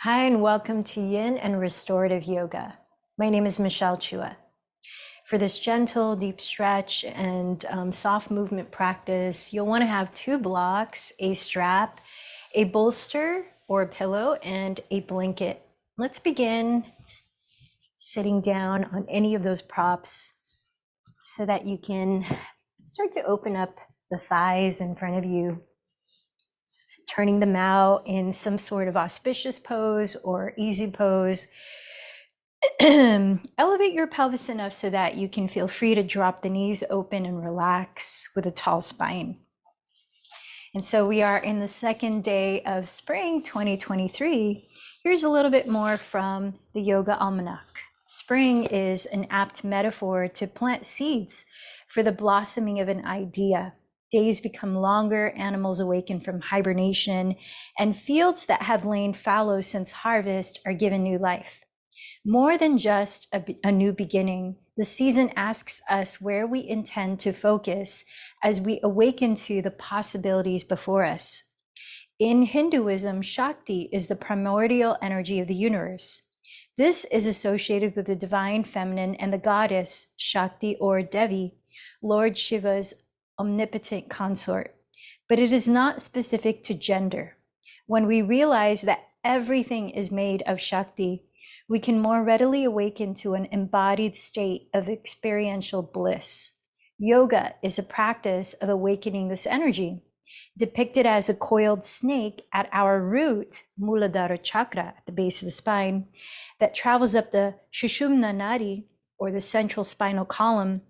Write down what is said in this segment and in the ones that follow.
Hi, and welcome to Yin and Restorative Yoga. My name is Michelle Chua. For this gentle, deep stretch and soft movement practice, you'll want to have two blocks, a strap, a bolster or a pillow, and a blanket. Let's begin sitting down on any of those props so that you can start to open up the thighs in front of you, turning them out in some sort of auspicious pose or easy pose. Elevate your pelvis enough so that you can feel free to drop the knees open and relax with a tall spine. And so we are in the second day of spring 2023. Here's a little bit more from the Yoga Almanac. Spring is an apt metaphor to plant seeds for the blossoming of an idea. Days become longer, animals awaken from hibernation, and fields that have lain fallow since harvest are given new life. More than just a new beginning, the season asks us where we intend to focus as we awaken to the possibilities before us. In Hinduism, Shakti is the primordial energy of the universe. This is associated with the divine feminine and the goddess Shakti or Devi, Lord Shiva's omnipotent consort. But it is not specific to gender. When we realize that everything is made of Shakti, we can more readily awaken to an embodied state of experiential bliss. Yoga is a practice of awakening this energy, depicted as a coiled snake at our root, Muladhara chakra, at the base of the spine, that travels up the Sushumna Nadi, or the central spinal column,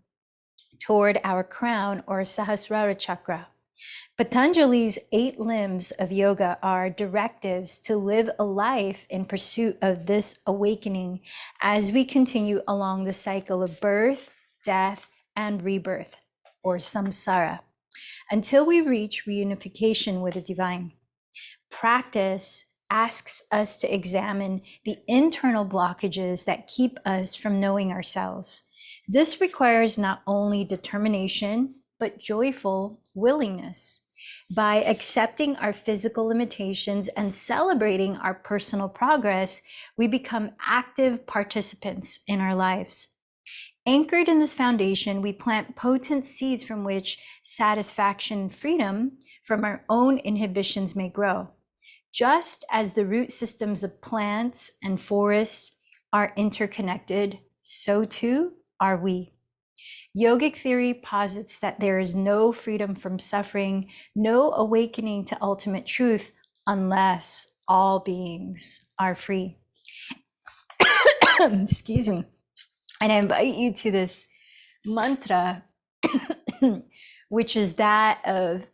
toward our crown, or Sahasrara chakra. Patanjali's 8 limbs of yoga are directives to live a life in pursuit of this awakening as we continue along the cycle of birth, death, and rebirth, or samsara, until we reach reunification with the divine. Practice asks us to examine the internal blockages that keep us from knowing ourselves. This requires not only determination, but joyful willingness. By accepting our physical limitations and celebrating our personal progress, we become active participants in our lives. Anchored in this foundation, we plant potent seeds from which satisfaction and freedom from our own inhibitions may grow. Just as the root systems of plants and forests are interconnected, so too are we. Yogic theory posits that there is no freedom from suffering, no awakening to ultimate truth, unless all beings are free. Excuse me. And I invite you to this mantra, which is that of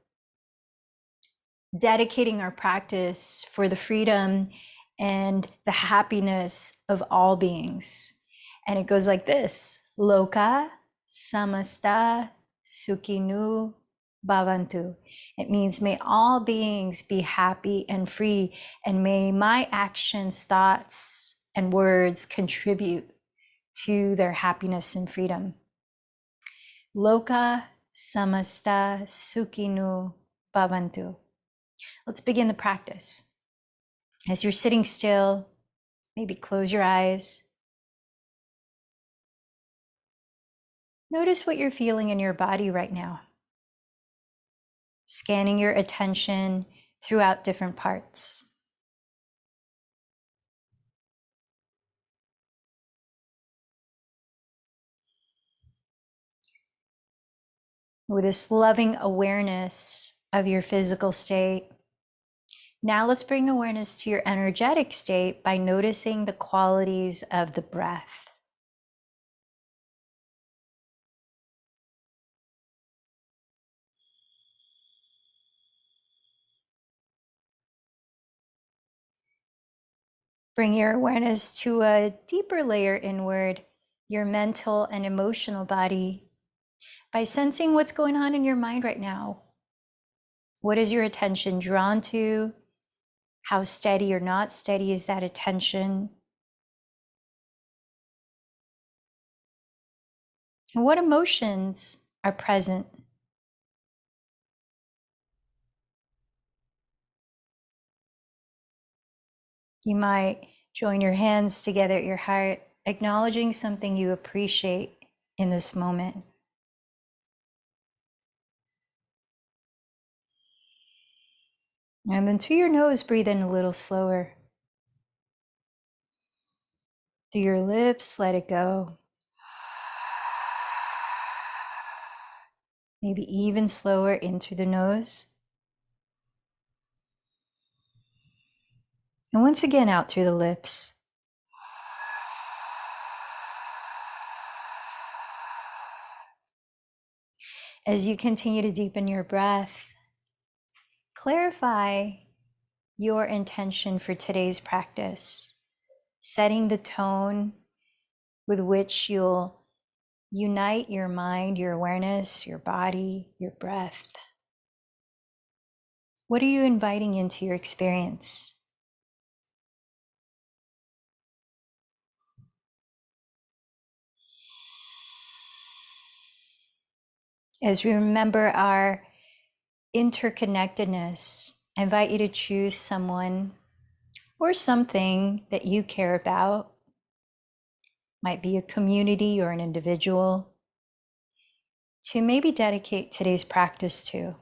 dedicating our practice for the freedom and the happiness of all beings. And it goes like this: Loka samasta sukhinu bhavantu. It means may all beings be happy and free, and may my actions, thoughts, and words contribute to their happiness and freedom. Loka samasta sukhinu bhavantu. Let's begin the practice. As you're sitting still, maybe close your eyes. Notice what you're feeling in your body right now. Scanning your attention throughout different parts. With this loving awareness of your physical state, now let's bring awareness to your energetic state by noticing the qualities of the breath. Bring your awareness to a deeper layer inward, your mental and emotional body, by sensing what's going on in your mind right now. What is your attention drawn to? How steady or not steady is that attention? And what emotions are present? You might join your hands together at your heart, acknowledging something you appreciate in this moment. And then through your nose, breathe in a little slower. Through your lips, let it go. Maybe even slower in through the nose. And once again, out through the lips. As you continue to deepen your breath, clarify your intention for today's practice, setting the tone with which you'll unite your mind, your awareness, your body, your breath. What are you inviting into your experience? As we remember our interconnectedness, I invite you to choose someone or something that you care about. Might be a community or an individual, to maybe dedicate today's practice to.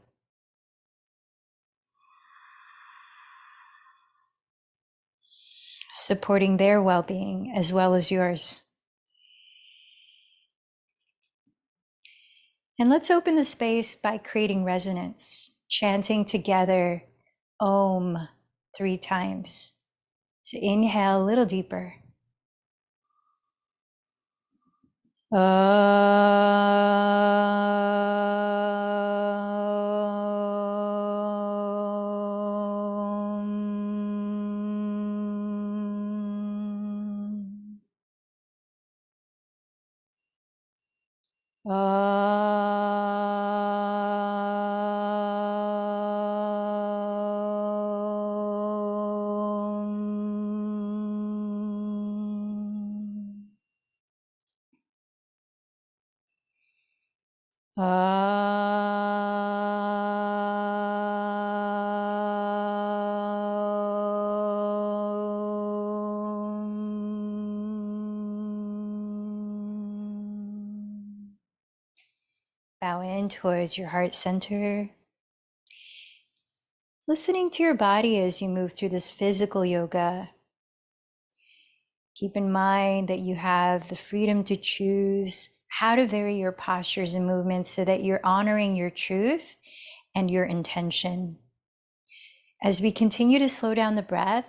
Supporting their well-being as well as yours. And let's open the space by creating resonance, chanting together Om 3 times. So inhale a little deeper. Bow in towards your heart center. Listening to your body as you move through this physical yoga. Keep in mind that you have the freedom to choose how to vary your postures and movements so that you're honoring your truth and your intention. As we continue to slow down the breath,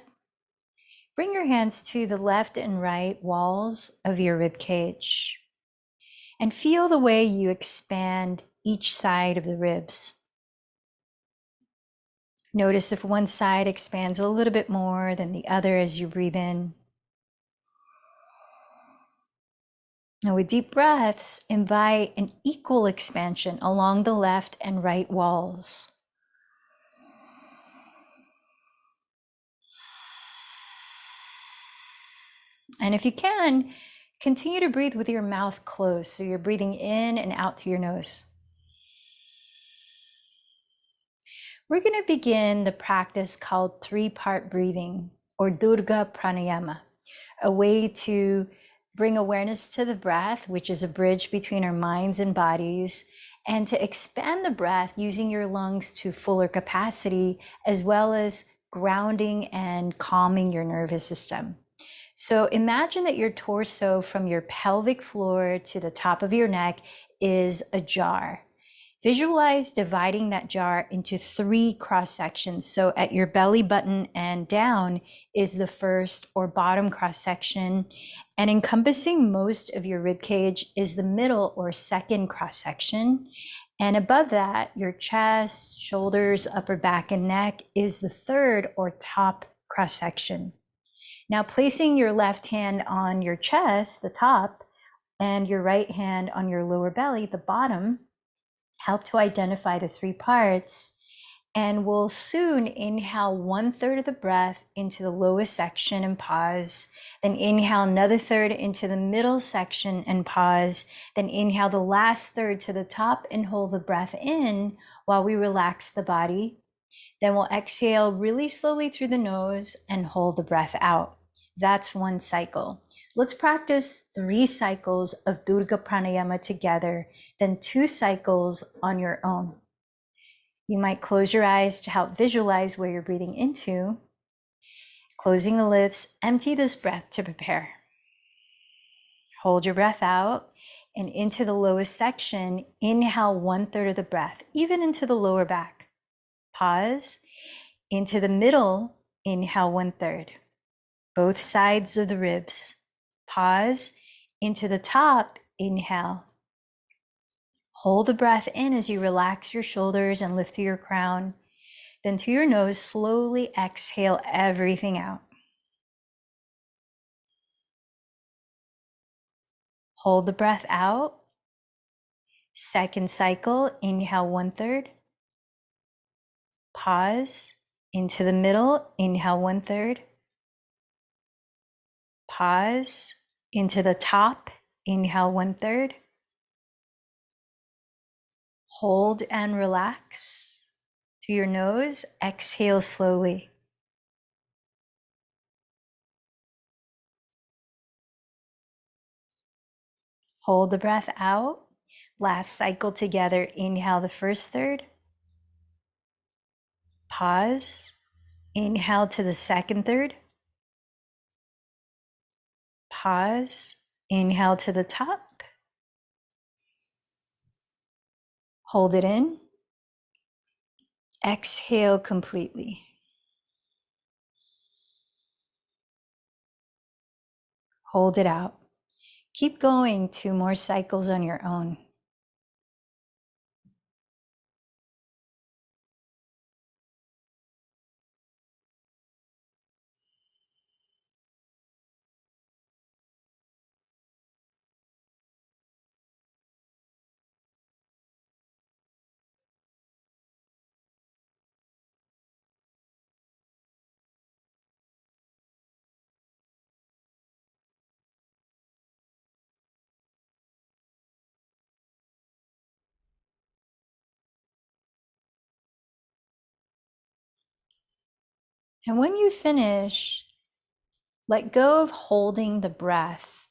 bring your hands to the left and right walls of your rib cage and feel the way you expand each side of the ribs. Notice if one side expands a little bit more than the other as you breathe in. Now with deep breaths, invite an equal expansion along the left and right walls. And if you can, continue to breathe with your mouth closed. So you're breathing in and out through your nose. We're going to begin the practice called 3-part breathing, or Durga Pranayama, a way to bring awareness to the breath, which is a bridge between our minds and bodies, and to expand the breath using your lungs to fuller capacity, as well as grounding and calming your nervous system. So imagine that your torso from your pelvic floor to the top of your neck is a jar. Visualize dividing that jar into 3 cross sections. So at your belly button and down is the first or bottom cross section, and encompassing most of your rib cage is the middle or second cross section. And above that, your chest, shoulders, upper back, and neck is the third or top cross section. Now placing your left hand on your chest, the top, and your right hand on your lower belly, the bottom, help to identify the 3 parts, and we'll soon inhale 1/3 of the breath into the lowest section and pause, then inhale another third into the middle section and pause, then inhale the last third to the top and hold the breath in while we relax the body. Then we'll exhale really slowly through the nose and hold the breath out. That's one cycle. Let's practice 3 cycles of Durga Pranayama together, then 2 cycles on your own. You might close your eyes to help visualize where you're breathing into. Closing the lips, empty this breath to prepare. Hold your breath out and into the lowest section, inhale 1/3 of the breath, even into the lower back. Pause. Into the middle, inhale 1/3. Both sides of the ribs. Pause. Into the top, inhale. Hold the breath in as you relax your shoulders and lift through your crown. Then through your nose, slowly exhale everything out. Hold the breath out. Second cycle, inhale 1/3. Pause. Into the middle, inhale 1/3. Pause. Into the top, inhale 1/3. Hold and relax. Through your nose, exhale slowly. Hold the breath out. Last cycle together, inhale the first third. Pause. Inhale to the second third. Pause. Inhale to the top. Hold it in. Exhale completely. Hold it out. Keep going 2 more cycles on your own. And when you finish, let go of holding the breath,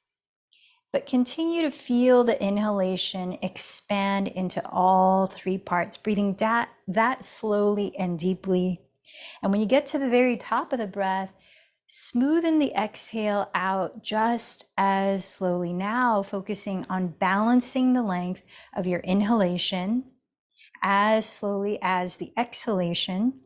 but continue to feel the inhalation expand into all 3 parts, breathing that slowly and deeply. And when you get to the very top of the breath, smoothen the exhale out just as slowly. Now focusing on balancing the length of your inhalation as slowly as the exhalation.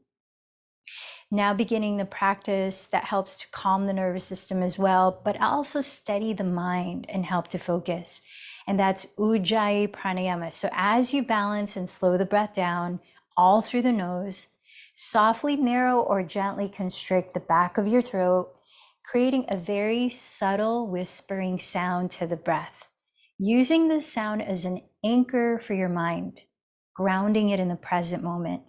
Now beginning the practice that helps to calm the nervous system as well, but also steady the mind and help to focus. And that's Ujjayi Pranayama. So as you balance and slow the breath down all through the nose, softly narrow or gently constrict the back of your throat, creating a very subtle whispering sound to the breath. Using this sound as an anchor for your mind, grounding it in the present moment.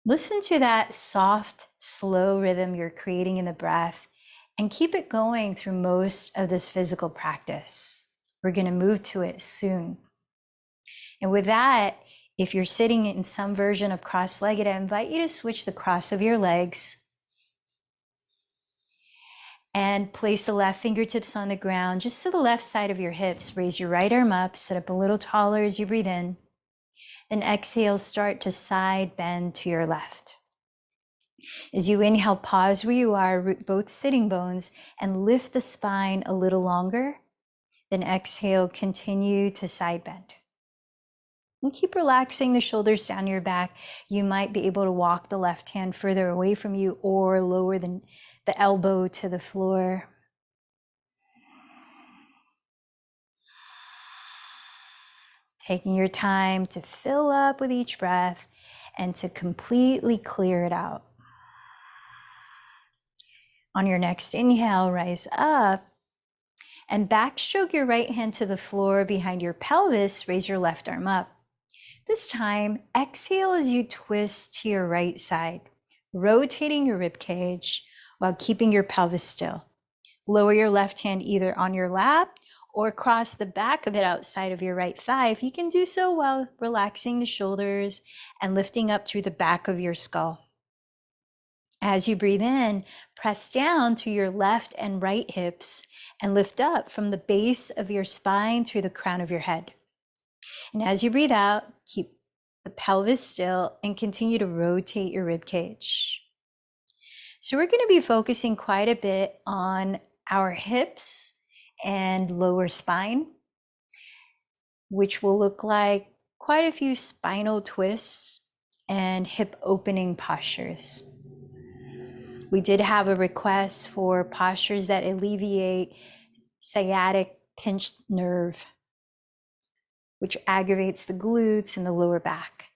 Listen to that soft, slow rhythm you're creating in the breath and keep it going through most of this physical practice. We're going to move to it soon. And with that, if you're sitting in some version of cross-legged, I invite you to switch the cross of your legs and place the left fingertips on the ground, just to the left side of your hips. Raise your right arm up, sit up a little taller as you breathe in. Then exhale, start to side bend to your left. As you inhale, pause where you are, root both sitting bones, and lift the spine a little longer. Then exhale, continue to side bend. And keep relaxing the shoulders down your back. You might be able to walk the left hand further away from you or lower the elbow to the floor. Taking your time to fill up with each breath and to completely clear it out. On your next inhale, rise up and backstroke your right hand to the floor behind your pelvis. Raise your left arm up. This time, exhale as you twist to your right side, rotating your rib cage while keeping your pelvis still. Lower your left hand either on your lap or cross the back of it outside of your right thigh if you can do so while relaxing the shoulders and lifting up through the back of your skull. As you breathe in, press down to your left and right hips and lift up from the base of your spine through the crown of your head. And as you breathe out, keep the pelvis still and continue to rotate your rib cage. So we're going to be focusing quite a bit on our hips and lower spine, which will look like quite a few spinal twists and hip opening postures. We did have a request for postures that alleviate sciatic pinched nerve, which aggravates the glutes and the lower back.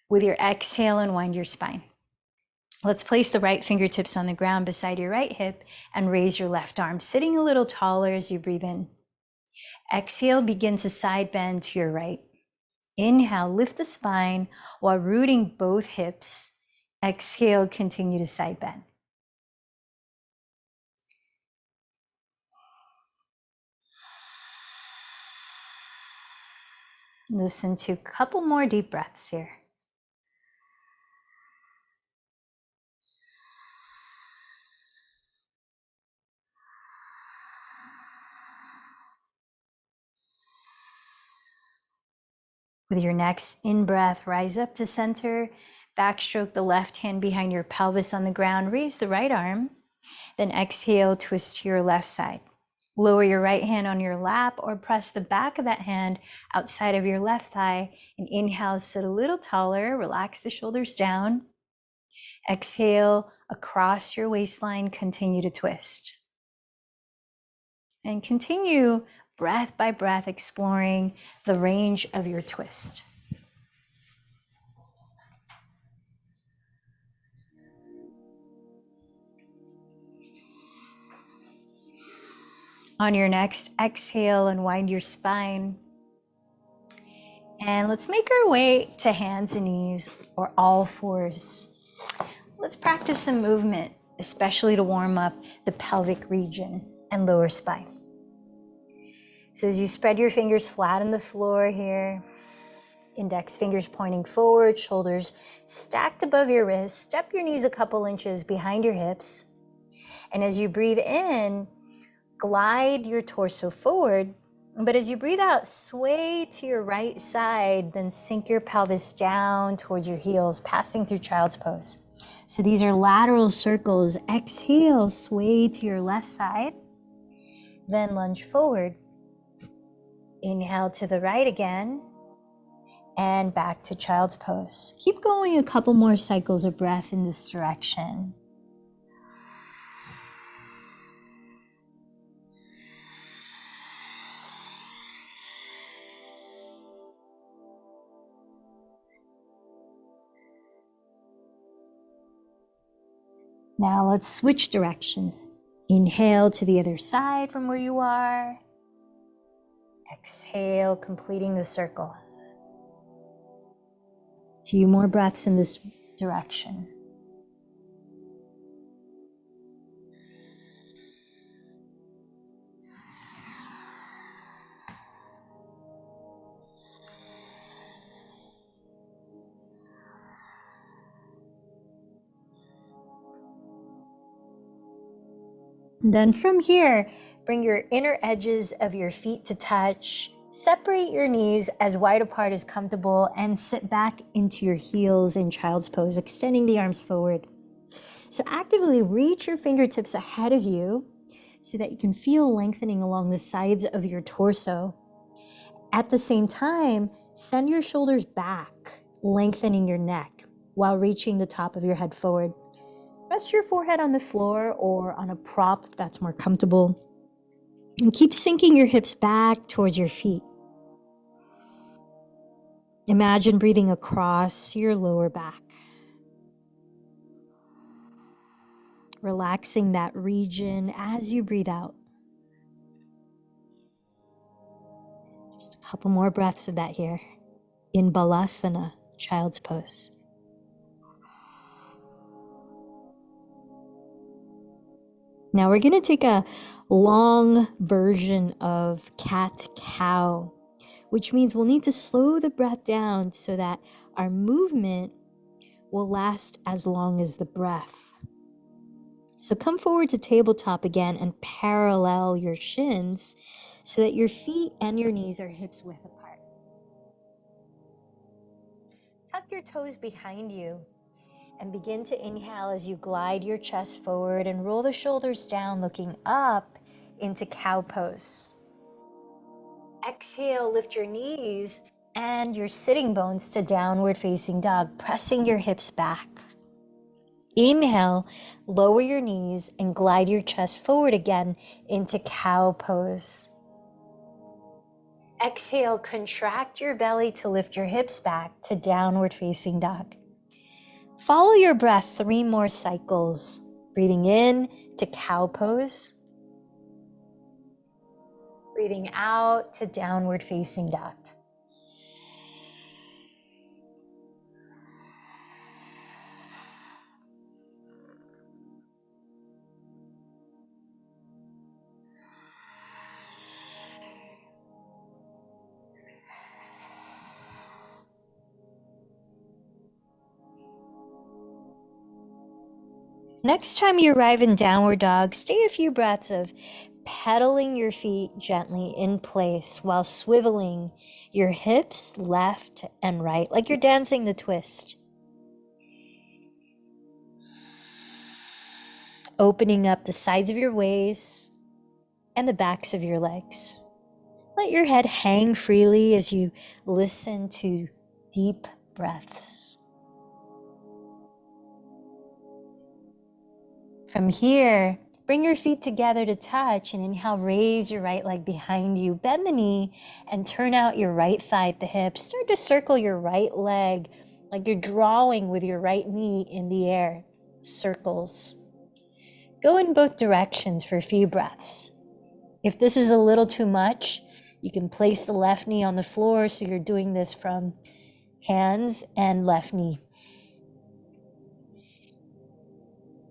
With your exhale, unwind your spine. Let's place the right fingertips on the ground beside your right hip and raise your left arm, sitting a little taller as you breathe in. Exhale, begin to side bend to your right. Inhale, lift the spine while rooting both hips. Exhale, continue to side bend. Listen to a couple more deep breaths here. With your next in-breath, rise up to center, backstroke the left hand behind your pelvis on the ground, raise the right arm, then exhale, twist to your left side. Lower your right hand on your lap or press the back of that hand outside of your left thigh, and inhale, sit a little taller, relax the shoulders down. Exhale, across your waistline, continue to twist. And continue breath by breath, exploring the range of your twist. On your next exhale, unwind your spine. And let's make our way to hands and knees or all fours. Let's practice some movement, especially to warm up the pelvic region and lower spine. So as you spread your fingers flat on the floor here, index fingers pointing forward, shoulders stacked above your wrists, step your knees a couple inches behind your hips. And as you breathe in, glide your torso forward. But as you breathe out, sway to your right side, then sink your pelvis down towards your heels, passing through child's pose. So these are lateral circles. Exhale, sway to your left side, then lunge forward. Inhale to the right again, and back to child's pose. Keep going a couple more cycles of breath in this direction. Now let's switch direction. Inhale to the other side from where you are. Exhale, completing the circle. A few more breaths in this direction. Then from here, bring your inner edges of your feet to touch. Separate your knees as wide apart as comfortable and sit back into your heels in child's pose, extending the arms forward. So actively reach your fingertips ahead of you so that you can feel lengthening along the sides of your torso. At the same time, send your shoulders back, lengthening your neck while reaching the top of your head forward. Rest your forehead on the floor or on a prop if that's more comfortable. And keep sinking your hips back towards your feet. Imagine breathing across your lower back. Relaxing that region as you breathe out. Just a couple more breaths of that here. In Balasana, child's pose. Now we're going to take a long version of cat-cow, which means we'll need to slow the breath down so that our movement will last as long as the breath. So come forward to tabletop again and parallel your shins so that your feet and your knees are hips width apart. Tuck your toes behind you and begin to inhale as you glide your chest forward and roll the shoulders down, looking up into cow pose. Exhale, lift your knees and your sitting bones to downward facing dog, pressing your hips back. Inhale, lower your knees and glide your chest forward again into cow pose. Exhale, contract your belly to lift your hips back to downward facing dog. Follow your breath 3 more cycles. Breathing in to cow pose. Breathing out to downward facing dog. Next time you arrive in downward dog, stay a few breaths of pedaling your feet gently in place while swiveling your hips left and right, like you're dancing the twist. Opening up the sides of your waist and the backs of your legs. Let your head hang freely as you listen to deep breaths. From here, bring your feet together to touch and inhale, raise your right leg behind you, bend the knee and turn out your right thigh at the hip. Start to circle your right leg like you're drawing with your right knee in the air, circles. Go in both directions for a few breaths. If this is a little too much, you can place the left knee on the floor so you're doing this from hands and left knee.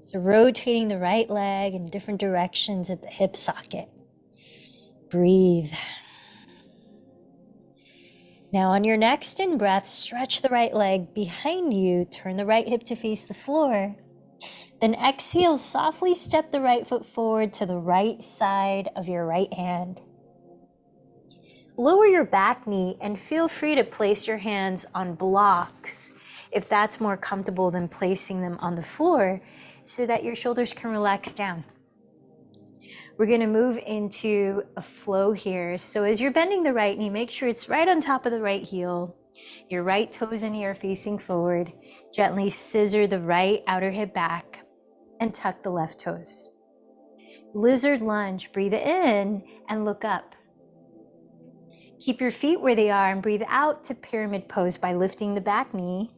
So rotating the right leg in different directions at the hip socket. Breathe. Now on your next in-breath, stretch the right leg behind you, turn the right hip to face the floor. Then exhale, softly step the right foot forward to the right side of your right hand. Lower your back knee and feel free to place your hands on blocks if that's more comfortable than placing them on the floor so that your shoulders can relax down. We're going to move into a flow here. So as you're bending the right knee, make sure it's right on top of the right heel. Your right toes and knee are facing forward. Gently scissor the right outer hip back and tuck the left toes. Lizard lunge, breathe in and look up. Keep your feet where they are and breathe out to pyramid pose by lifting the back knee,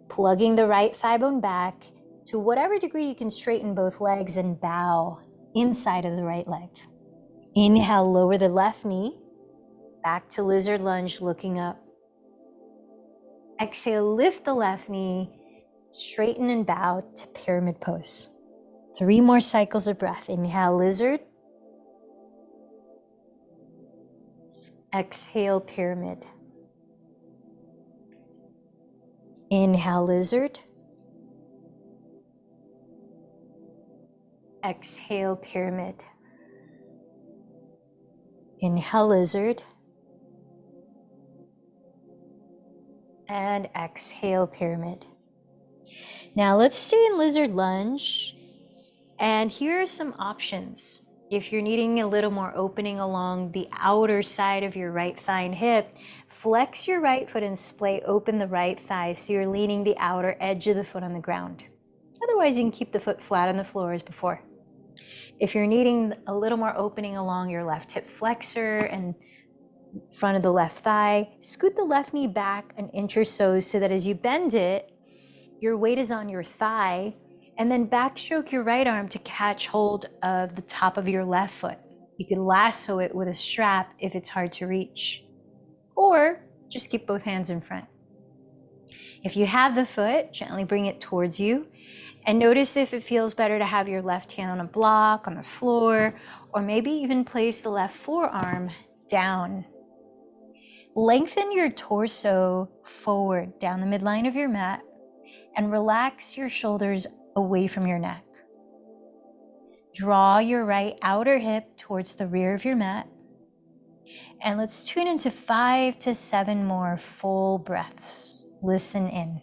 plugging the right thigh bone back. To whatever degree you can straighten both legs and bow inside of the right leg. Inhale, lower the left knee, back to lizard lunge, looking up. Exhale, lift the left knee, straighten and bow to pyramid pose. 3 more cycles of breath. Inhale, lizard. Exhale, pyramid. Inhale, lizard. Exhale, pyramid. Inhale, lizard. And exhale, pyramid. Now let's stay in lizard lunge. And here are some options. If you're needing a little more opening along the outer side of your right thigh and hip, flex your right foot and splay open the right thigh so you're leaning the outer edge of the foot on the ground. Otherwise, you can keep the foot flat on the floor as before. If you're needing a little more opening along your left hip flexor and front of the left thigh, scoot the left knee back an inch or so that as you bend it, your weight is on your thigh, and then backstroke your right arm to catch hold of the top of your left foot. You can lasso it with a strap if it's hard to reach, or just keep both hands in front. If you have the foot, gently bring it towards you and notice if it feels better to have your left hand on a block, on the floor, or maybe even place the left forearm down. Lengthen your torso forward down the midline of your mat and relax your shoulders away from your neck. Draw your right outer hip towards the rear of your mat. And let's tune into 5 to 7 more full breaths. Listen in.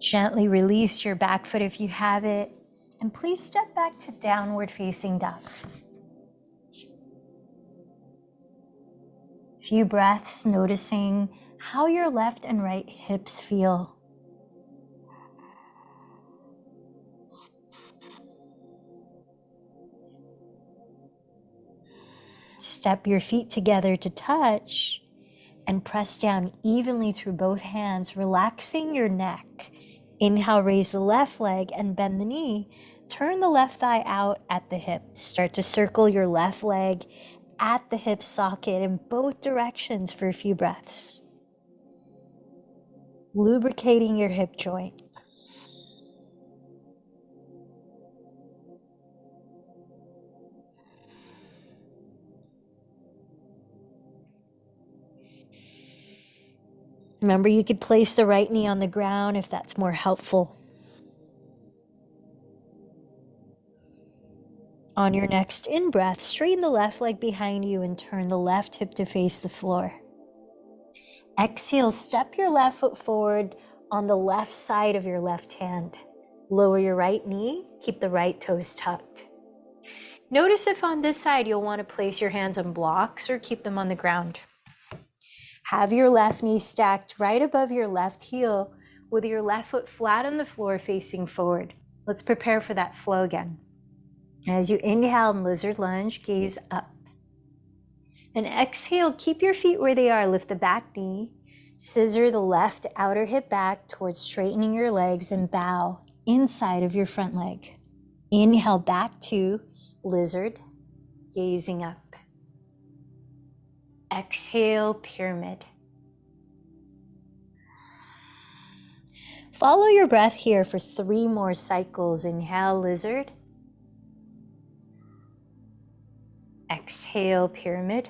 Gently release your back foot if you have it, and please step back to downward facing dog. Few breaths, noticing how your left and right hips feel. Step your feet together to touch and press down evenly through both hands, relaxing your neck. Inhale, raise the left leg and bend the knee. Turn the left thigh out at the hip. Start to circle your left leg at the hip socket in both directions for a few breaths. Lubricating your hip joint. Remember, you could place the right knee on the ground if that's more helpful. On your next in-breath, straighten the left leg behind you and turn the left hip to face the floor. Exhale, step your left foot forward on the left side of your left hand. Lower your right knee, keep the right toes tucked. Notice if on this side you'll want to place your hands on blocks or keep them on the ground. Have your left knee stacked right above your left heel with your left foot flat on the floor facing forward. Let's prepare for that flow again. As you inhale in lizard lunge, gaze up. Then exhale, keep your feet where they are. Lift the back knee, scissor the left outer hip back towards straightening your legs and bow inside of your front leg. Inhale back to lizard, gazing up. Exhale, pyramid. Follow your breath here for 3 more cycles. Inhale, lizard. Exhale, pyramid.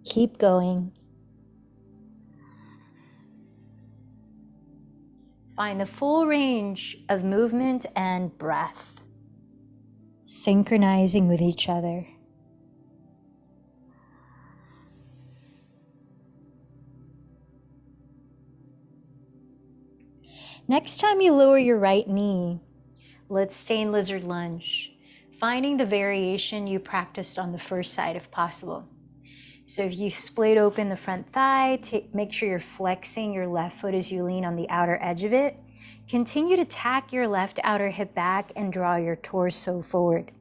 Keep going. Find the full range of movement and breath, synchronizing with each other. Next time you lower your right knee, let's stay in lizard lunge, finding the variation you practiced on the first side if possible. So if you splayed open the front thigh, make sure you're flexing your left foot as you lean on the outer edge of it. Continue to tack your left outer hip back and draw your torso forward.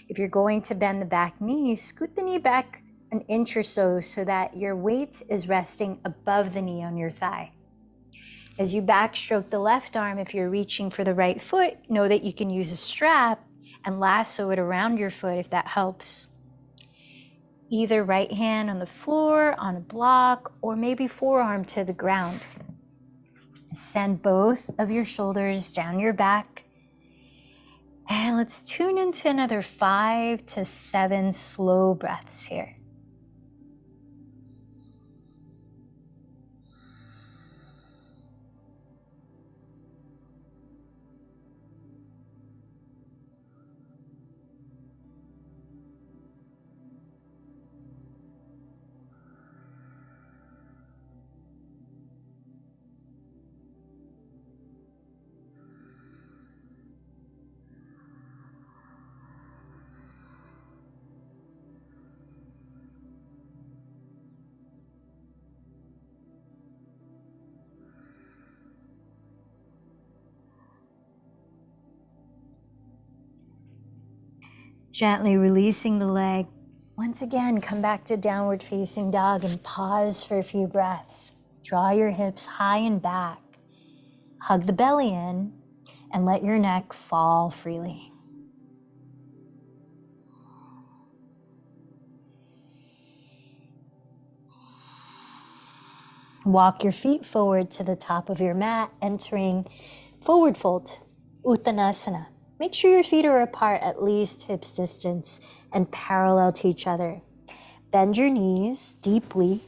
If you're going to bend the back knee, scoot the knee back an inch or so that your weight is resting above the knee on your thigh. As you backstroke the left arm, if you're reaching for the right foot, know that you can use a strap and lasso it around your foot if that helps. Either right hand on the floor, on a block, or maybe forearm to the ground. Send both of your shoulders down your back. And let's tune into another 5 to 7 slow breaths here. Gently releasing the leg. Once again, come back to downward facing dog and pause for a few breaths. Draw your hips high and back. Hug the belly in and let your neck fall freely. Walk your feet forward to the top of your mat, entering forward fold, Uttanasana. Make sure your feet are apart at least hips distance and parallel to each other. Bend your knees deeply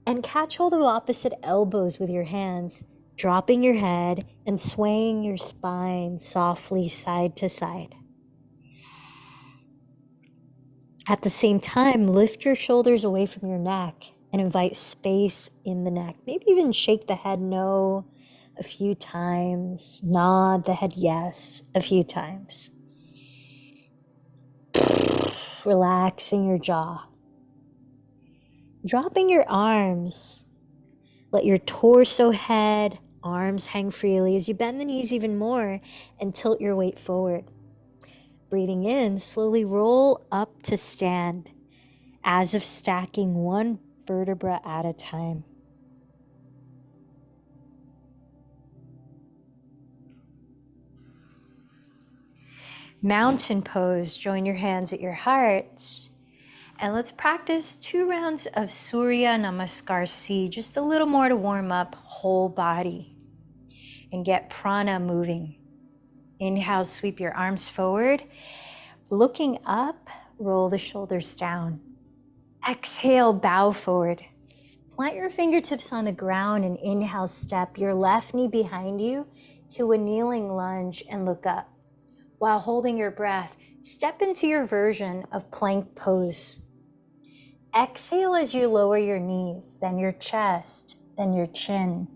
and catch hold of opposite elbows with your hands, dropping your head and swaying your spine softly side to side. At the same time, lift your shoulders away from your neck and invite space in the neck. Maybe even shake the head no a few times, nod the head yes a few times. Relaxing your jaw. Dropping your arms. Let your torso, head, arms hang freely as you bend the knees even more and tilt your weight forward. Breathing in, slowly roll up to stand, as if stacking one vertebra at a time. Mountain pose, join your hands at your heart. And let's practice 2 rounds of Surya Namaskar C, just a little more to warm up whole body and get prana moving. Inhale, sweep your arms forward. Looking up, roll the shoulders down. Exhale, bow forward. Plant your fingertips on the ground and inhale, step your left knee behind you to a kneeling lunge and look up. While holding your breath, step into your version of plank pose. Exhale as you lower your knees, then your chest, then your chin.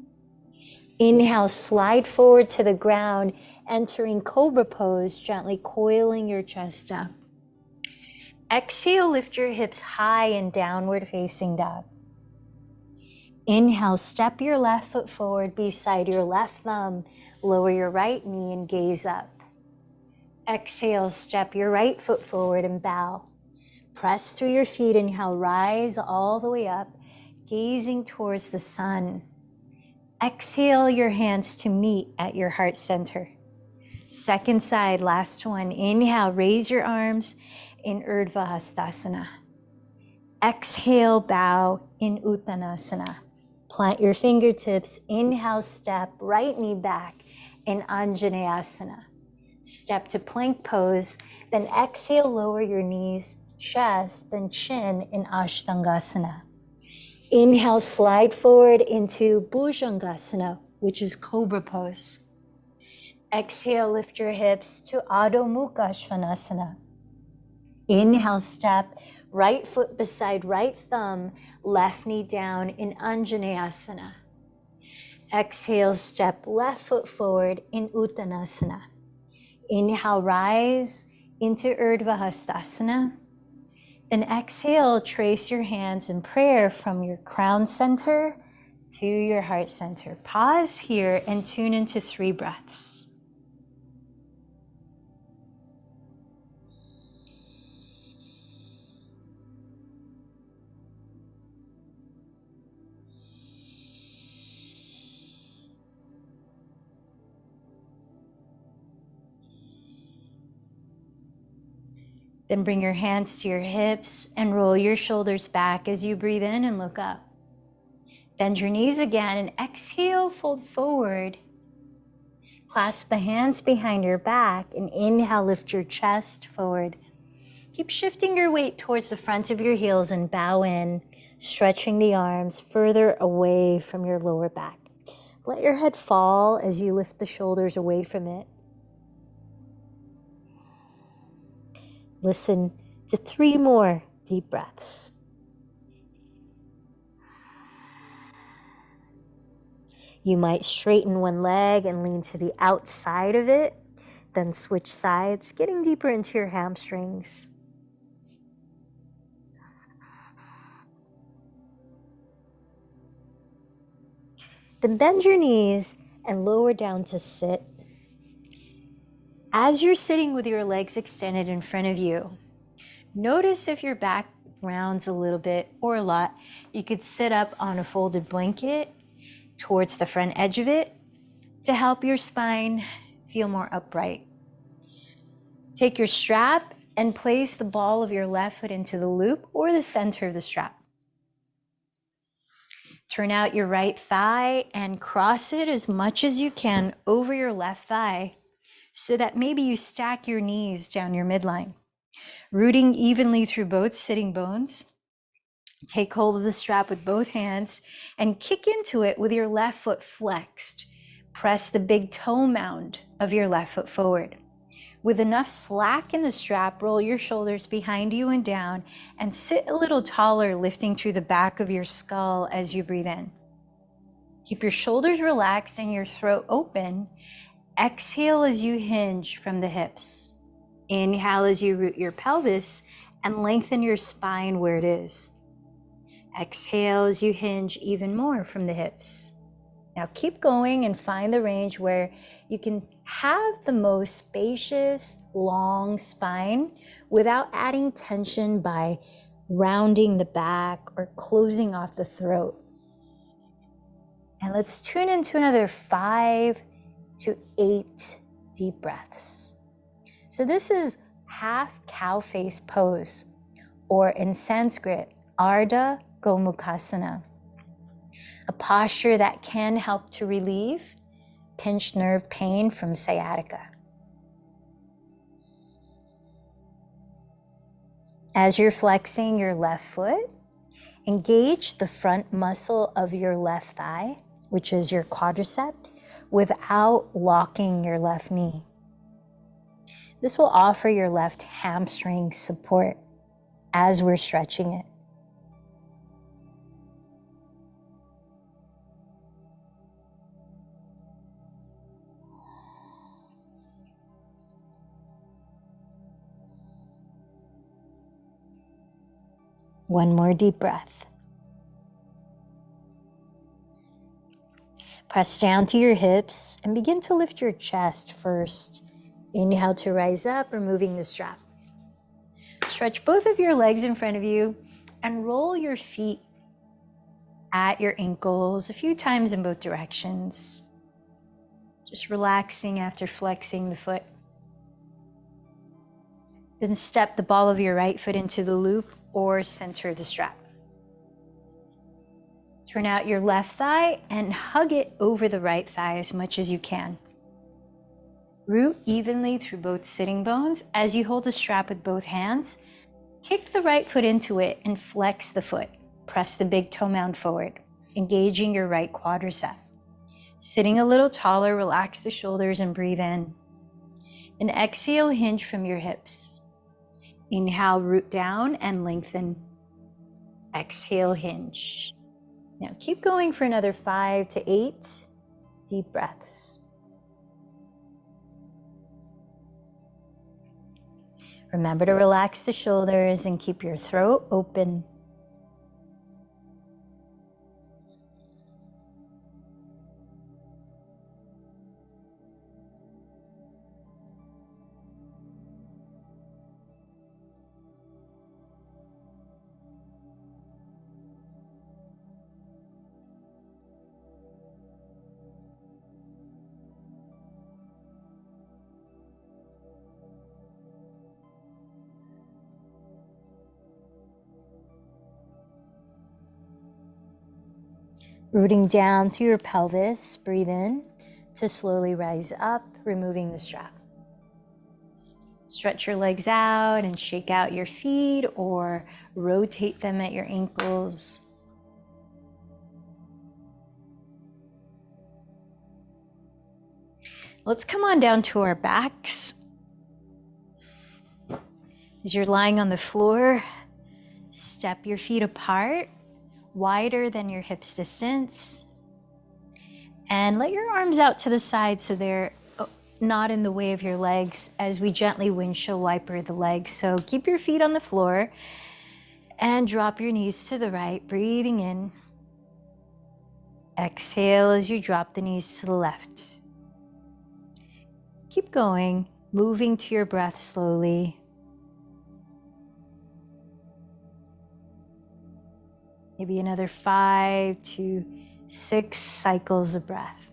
Inhale, slide forward to the ground, entering cobra pose, gently coiling your chest up. Exhale, lift your hips high in downward facing dog. Inhale, step your left foot forward beside your left thumb, lower your right knee and gaze up. Exhale, step your right foot forward and bow. Press through your feet, inhale, rise all the way up, gazing towards the sun. Exhale your hands to meet at your heart center. Second side, last one. Inhale, raise your arms in Urdhva Hastasana. Exhale, bow in Uttanasana. Plant your fingertips, inhale, step, right knee back in Anjaneyasana. Step to plank pose, then exhale, lower your knees, chest, and chin in Ashtangasana. Inhale, slide forward into Bhujangasana, which is cobra pose. Exhale, lift your hips to Adho Mukha Svanasana. Inhale, step, right foot beside right thumb, left knee down in Anjaneyasana. Exhale, step left foot forward in Uttanasana. Inhale, rise into Urdhva Hastasana. Then exhale, trace your hands in prayer from your crown center to your heart center. Pause here and tune into 3 breaths. Then bring your hands to your hips and roll your shoulders back as you breathe in and look up. Bend your knees again and exhale, fold forward. Clasp the hands behind your back and inhale, lift your chest forward. Keep shifting your weight towards the front of your heels and bow in, stretching the arms further away from your lower back. Let your head fall as you lift the shoulders away from it. Listen to 3 more deep breaths. You might straighten one leg and lean to the outside of it, then switch sides, getting deeper into your hamstrings. Then bend your knees and lower down to sit. As you're sitting with your legs extended in front of you, notice if your back rounds a little bit or a lot. You could sit up on a folded blanket towards the front edge of it to help your spine feel more upright. Take your strap and place the ball of your left foot into the loop or the center of the strap. Turn out your right thigh and cross it as much as you can over your left thigh so that maybe you stack your knees down your midline. Rooting evenly through both sitting bones. Take hold of the strap with both hands and kick into it with your left foot flexed. Press the big toe mound of your left foot forward. With enough slack in the strap, roll your shoulders behind you and down and sit a little taller, lifting through the back of your skull as you breathe in. Keep your shoulders relaxed and your throat open. Exhale as you hinge from the hips. Inhale as you root your pelvis and lengthen your spine where it is. Exhale as you hinge even more from the hips. Now keep going and find the range where you can have the most spacious, long spine without adding tension by rounding the back or closing off the throat. And let's tune into another 5 to 8 deep breaths. So this is half cow face pose, or in Sanskrit, Ardha Gomukhasana, a posture that can help to relieve pinched nerve pain from sciatica. As you're flexing your left foot, engage the front muscle of your left thigh, which is your quadricep, without locking your left knee. This will offer your left hamstring support as we're stretching it. One more deep breath. Press down to your hips and begin to lift your chest first. Inhale to rise up, removing the strap. Stretch both of your legs in front of you and roll your feet at your ankles a few times in both directions. Just relaxing after flexing the foot. Then step the ball of your right foot into the loop or center of the strap. Turn out your left thigh and hug it over the right thigh as much as you can. Root evenly through both sitting bones as you hold the strap with both hands. Kick the right foot into it and flex the foot. Press the big toe mound forward, engaging your right quadricep. Sitting a little taller, relax the shoulders and breathe in. Then exhale, hinge from your hips. Inhale, root down and lengthen. Exhale, hinge. Now keep going for another 5 to 8 deep breaths. Remember to relax the shoulders and keep your throat open. Rooting down through your pelvis, breathe in to slowly rise up, removing the strap. Stretch your legs out and shake out your feet or rotate them at your ankles. Let's come on down to our backs. As you're lying on the floor, step your feet apart, wider than your hips distance. And let your arms out to the side so they're not in the way of your legs as we gently windshield wiper the legs. So keep your feet on the floor and drop your knees to the right, breathing in. Exhale as you drop the knees to the left. Keep going, moving to your breath slowly. Maybe another 5 to 6 cycles of breath.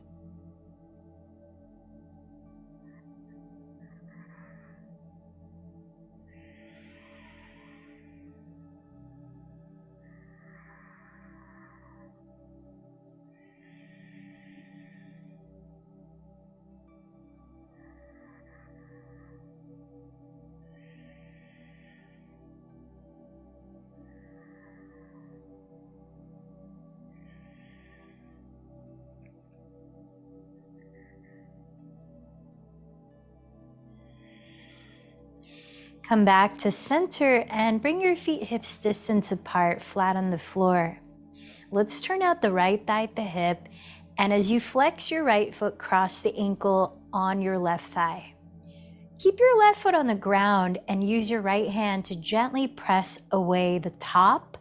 Come back to center and bring your feet hips distance apart, flat on the floor. Let's turn out the right thigh at the hip, and as you flex your right foot, cross the ankle on your left thigh. Keep your left foot on the ground and use your right hand to gently press away the top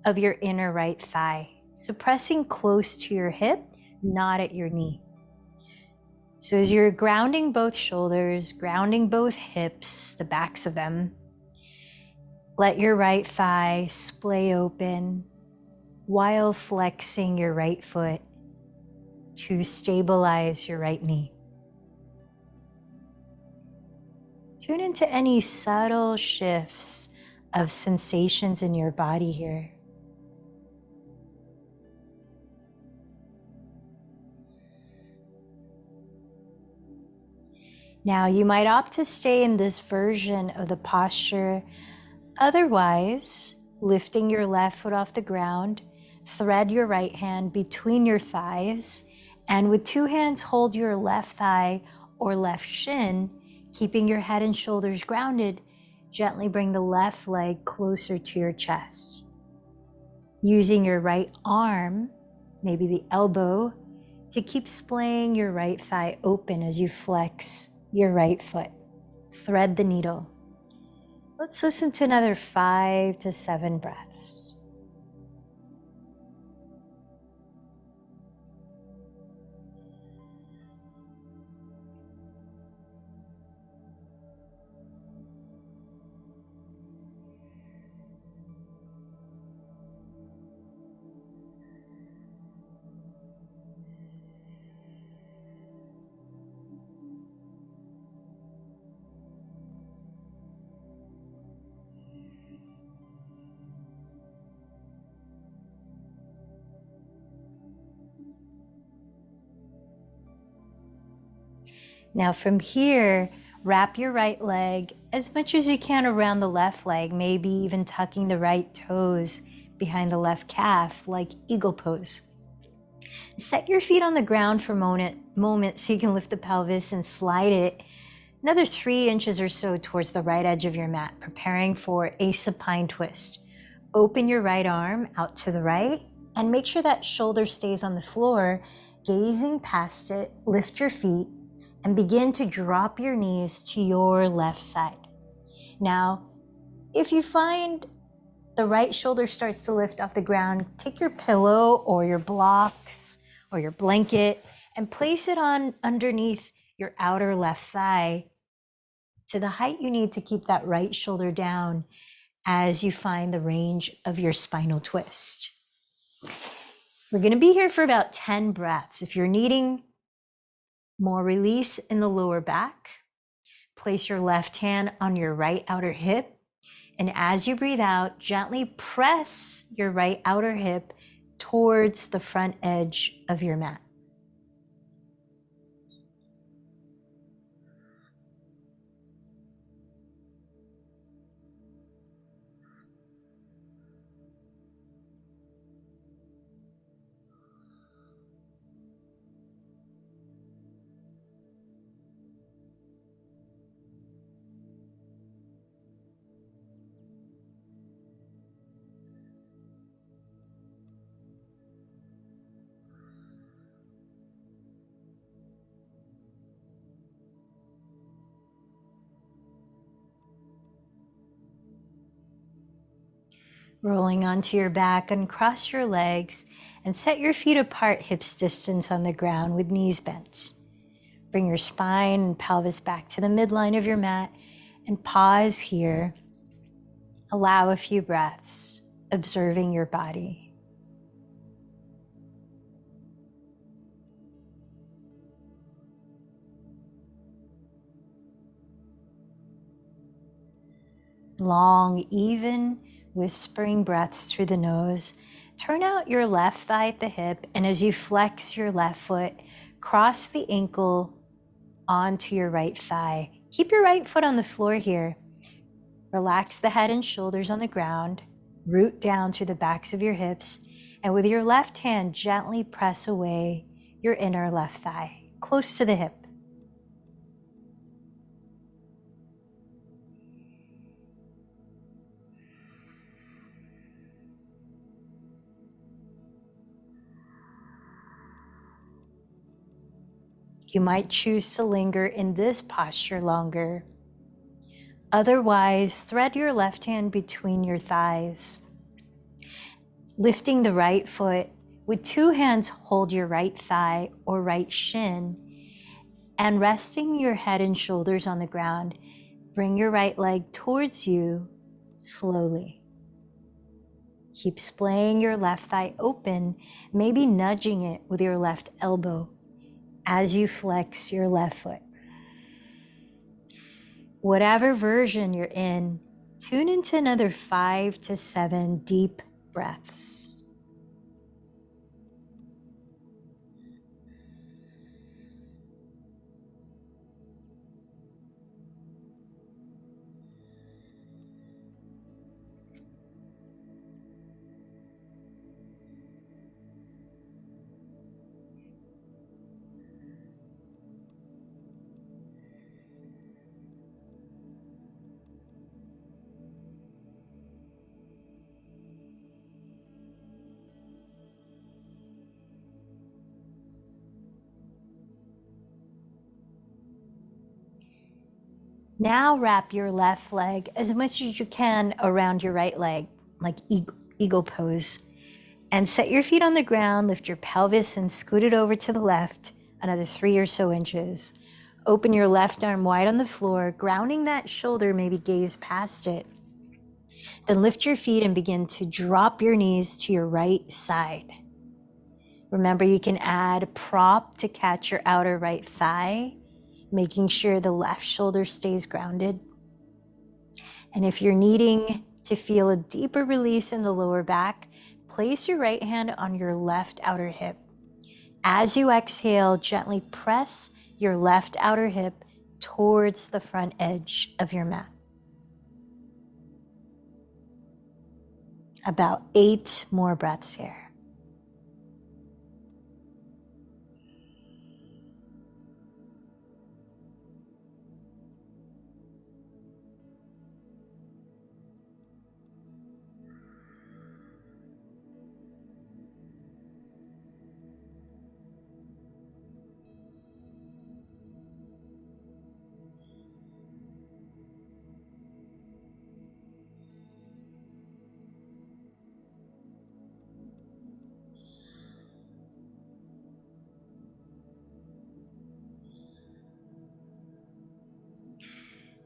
of your inner right thigh. So pressing close to your hip, not at your knee. So as you're grounding both shoulders, grounding both hips, the backs of them, let your right thigh splay open while flexing your right foot to stabilize your right knee. Tune into any subtle shifts of sensations in your body here. Now, you might opt to stay in this version of the posture. Otherwise, lifting your left foot off the ground, thread your right hand between your thighs, and with 2 hands hold your left thigh or left shin, keeping your head and shoulders grounded. Gently bring the left leg closer to your chest. Using your right arm, maybe the elbow, to keep splaying your right thigh open as you flex your right foot. Thread the needle. Let's listen to another 5 to 7 breaths. Now from here, wrap your right leg as much as you can around the left leg, maybe even tucking the right toes behind the left calf, like eagle pose. Set your feet on the ground for a moment so you can lift the pelvis and slide it another 3 inches or so towards the right edge of your mat, preparing for a supine twist. Open your right arm out to the right and make sure that shoulder stays on the floor, gazing past it. Lift your feet and begin to drop your knees to your left side. Now, if you find the right shoulder starts to lift off the ground, take your pillow or your blocks or your blanket and place it on underneath your outer left thigh to the height you need to keep that right shoulder down as you find the range of your spinal twist. We're going to be here for about 10 breaths. If you're needing more release in the lower back, place your left hand on your right outer hip, and as you breathe out, gently press your right outer hip towards the front edge of your mat. Rolling onto your back, uncross your legs and set your feet apart, hips distance on the ground with knees bent. Bring your spine and pelvis back to the midline of your mat and pause here. Allow a few breaths, observing your body. Long, even, whispering breaths through the nose. Turn out your left thigh at the hip, and as you flex your left foot, cross the ankle onto your right thigh. Keep your right foot on the floor here. Relax the head and shoulders on the ground. Root down through the backs of your hips, and with your left hand, gently press away your inner left thigh, close to the hip. You might choose to linger in this posture longer. Otherwise, thread your left hand between your thighs. Lifting the right foot, with two hands hold your right thigh or right shin, and resting your head and shoulders on the ground, bring your right leg towards you slowly. Keep splaying your left thigh open, maybe nudging it with your left elbow as you flex your left foot. Whatever version you're in, tune into another 5 to 7 deep breaths. Now wrap your left leg as much as you can around your right leg, like eagle pose. And set your feet on the ground, lift your pelvis and scoot it over to the left, another 3 or so inches. Open your left arm wide on the floor, grounding that shoulder, maybe gaze past it. Then lift your feet and begin to drop your knees to your right side. Remember, you can add a prop to catch your outer right thigh, making sure the left shoulder stays grounded. And if you're needing to feel a deeper release in the lower back, place your right hand on your left outer hip. As you exhale, gently press your left outer hip towards the front edge of your mat. About 8 more breaths here.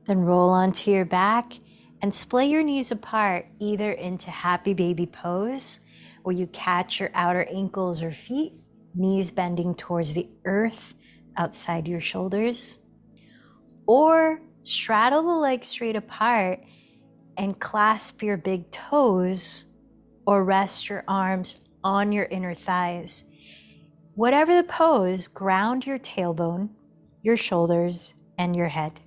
Then roll onto your back and splay your knees apart, either into happy baby pose, where you catch your outer ankles or feet, knees bending towards the earth outside your shoulders, or straddle the legs straight apart and clasp your big toes, or rest your arms on your inner thighs. Whatever the pose, ground your tailbone, your shoulders, and your head.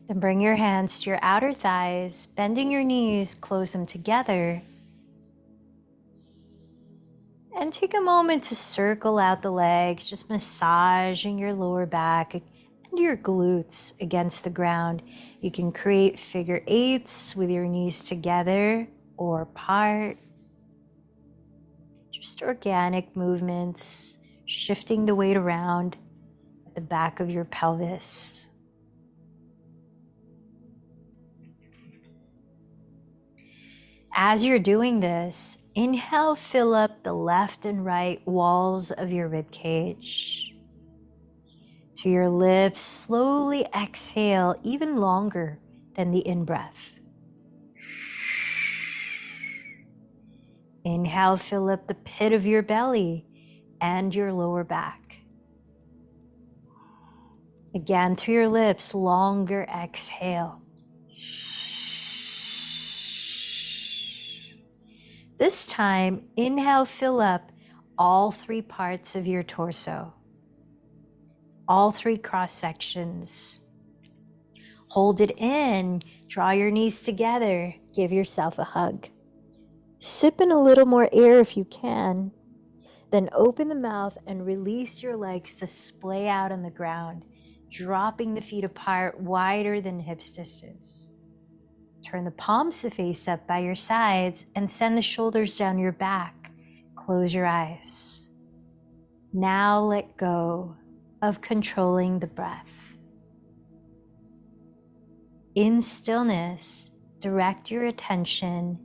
Then bring your hands to your outer thighs, bending your knees, close them together. And take a moment to circle out the legs, just massaging your lower back and your glutes against the ground. You can create figure eights with your knees together or apart. Just organic movements, shifting the weight around at the back of your pelvis. As you're doing this, inhale, fill up the left and right walls of your rib cage. To your lips, slowly exhale even longer than the in-breath. Inhale, fill up the pit of your belly and your lower back. Again, to your lips, longer exhale. This time, inhale, fill up all three parts of your torso, all three cross sections. Hold it in, draw your knees together, give yourself a hug. Sip in a little more air if you can, then open the mouth and release your legs to splay out on the ground, dropping the feet apart wider than hips distance. Turn the palms to face up by your sides and send the shoulders down your back. Close your eyes. Now let go of controlling the breath. In stillness, direct your attention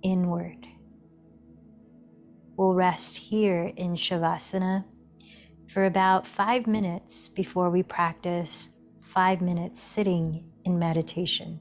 inward. We'll rest here in Shavasana for about 5 minutes before we practice 5 minutes sitting in meditation.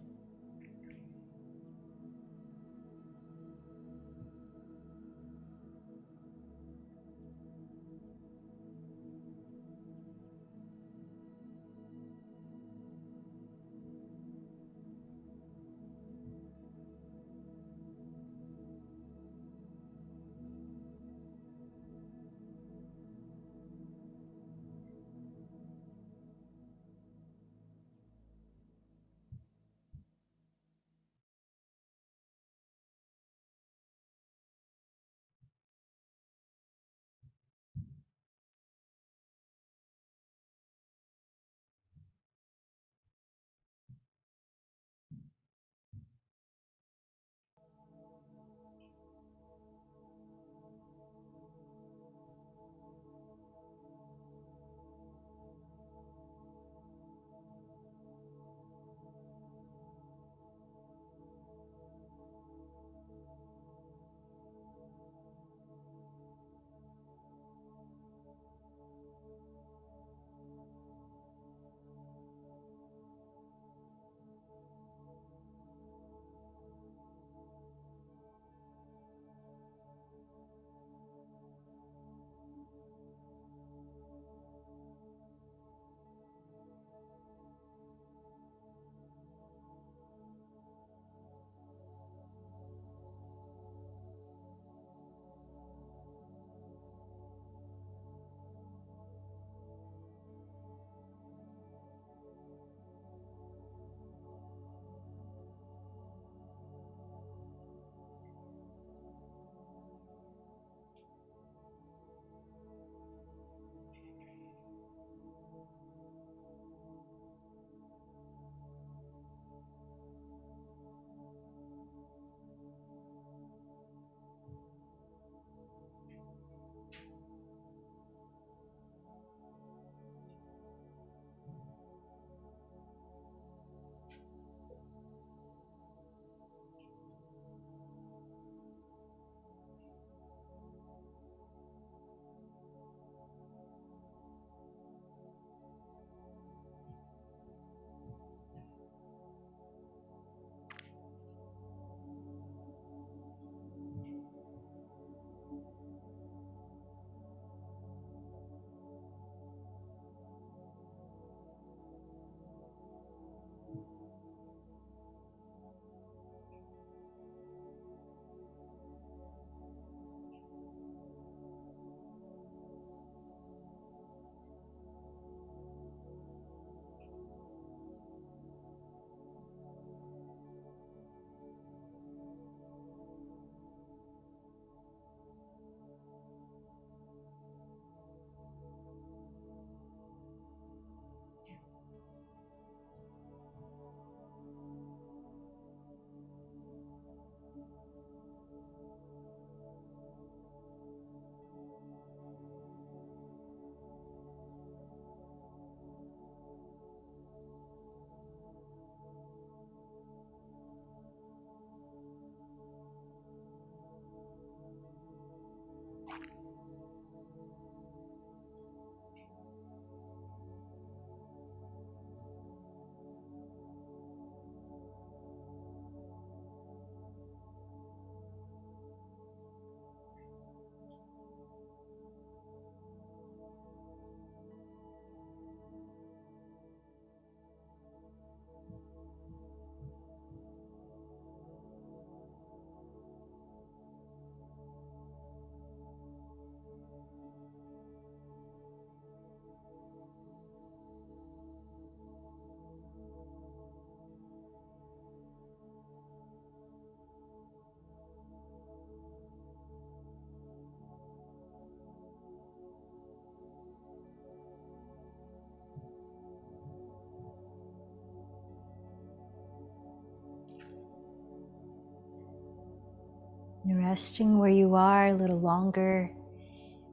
And resting where you are a little longer,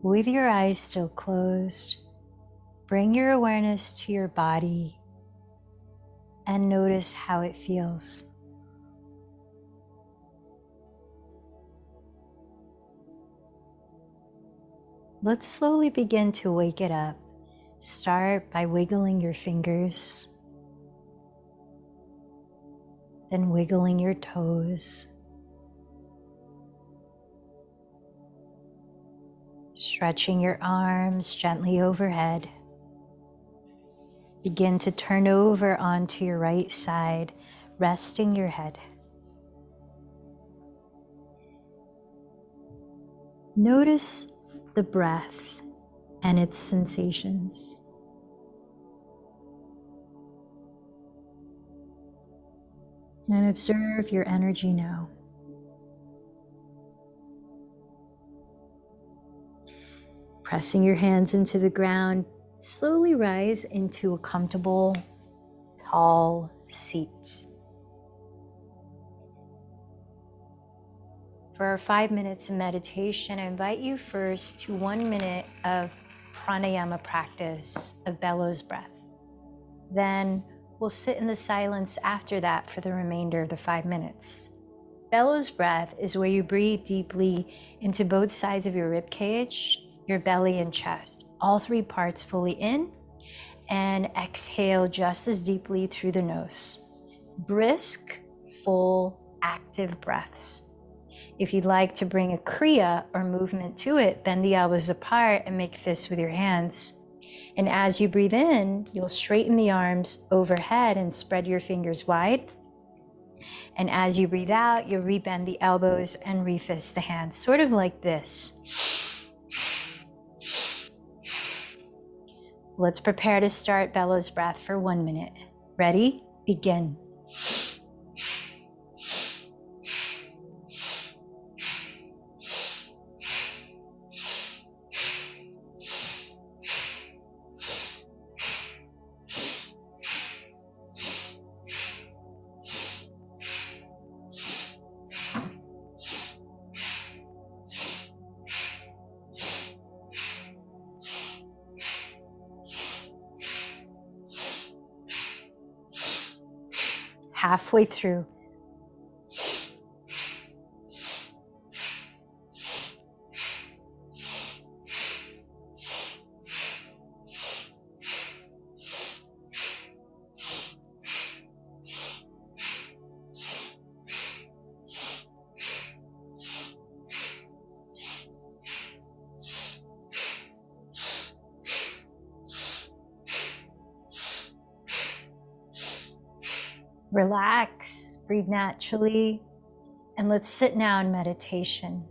with your eyes still closed, bring your awareness to your body and notice how it feels. Let's slowly begin to wake it up. Start by wiggling your fingers, then wiggling your toes, stretching your arms gently overhead. Begin to turn over onto your right side, resting your head. Notice the breath and its sensations. And observe your energy now. Pressing your hands into the ground, slowly rise into a comfortable, tall seat. For our 5 minutes of meditation, I invite you first to 1 minute of pranayama practice of bellows breath. Then we'll sit in the silence after that for the remainder of the 5 minutes. Bellows breath is where you breathe deeply into both sides of your rib cage, your belly and chest, all 3 parts fully in, and exhale just as deeply through the nose. Brisk, full, active breaths. If you'd like to bring a kriya or movement to it, bend the elbows apart and make fists with your hands. And as you breathe in, you'll straighten the arms overhead and spread your fingers wide. And as you breathe out, you'll rebend the elbows and refist the hands, sort of like this. Let's prepare to start bellows breath for 1 minute. Ready? Begin. Halfway through. Relax, breathe naturally, and let's sit now in meditation.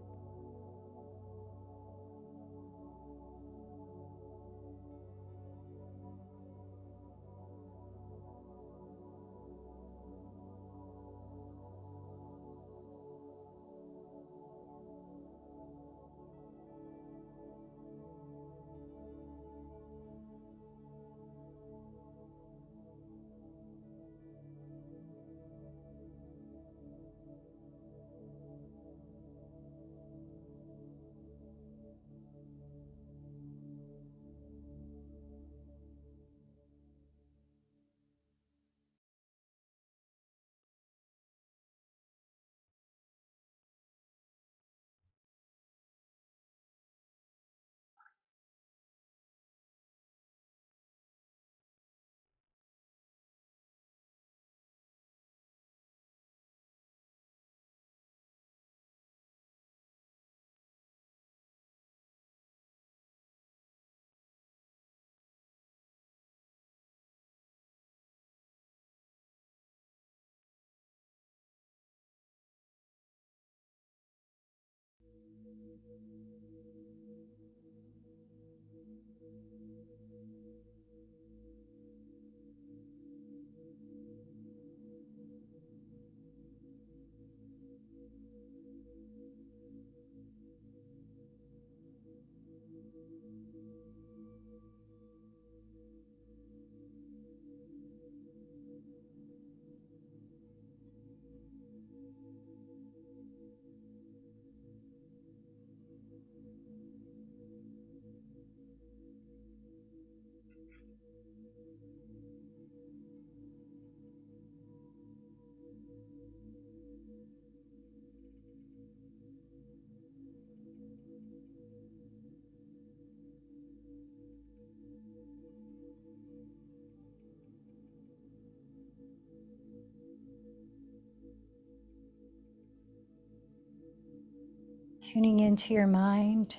Tuning into your mind.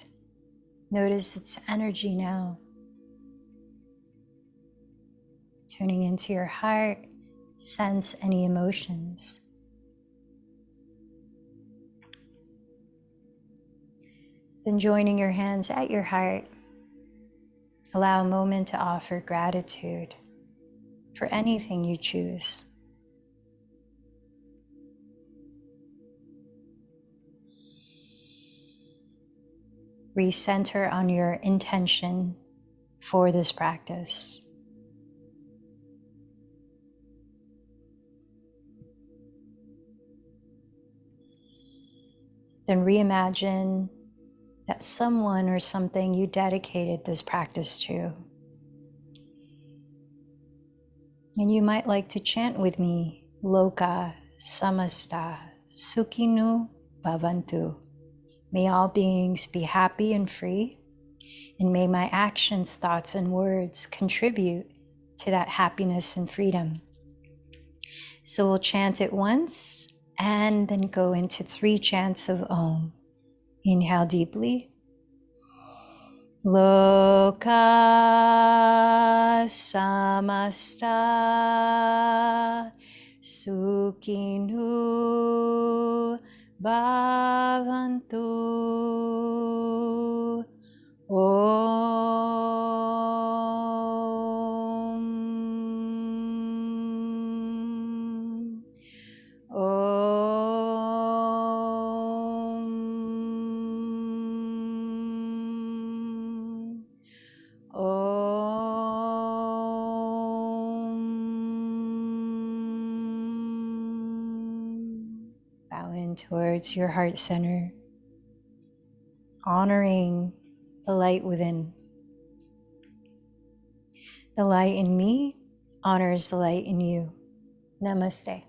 Notice its energy now. Tuning into your heart. Sense any emotions. Then joining your hands at your heart, allow a moment to offer gratitude for anything you choose. Recenter on your intention for this practice. Then reimagine that someone or something you dedicated this practice to. And you might like to chant with me, Loka Samasta Sukhinu Bhavantu. May all beings be happy and free, and may my actions, thoughts, and words contribute to that happiness and freedom. So we'll chant it once, and then go into 3 chants of Om. Inhale deeply. Loka samasta sukhinu bhavantu. Om. Om. Om. Bow in towards your heart center, honoring the light within. The light in me honors the light in you. Namaste.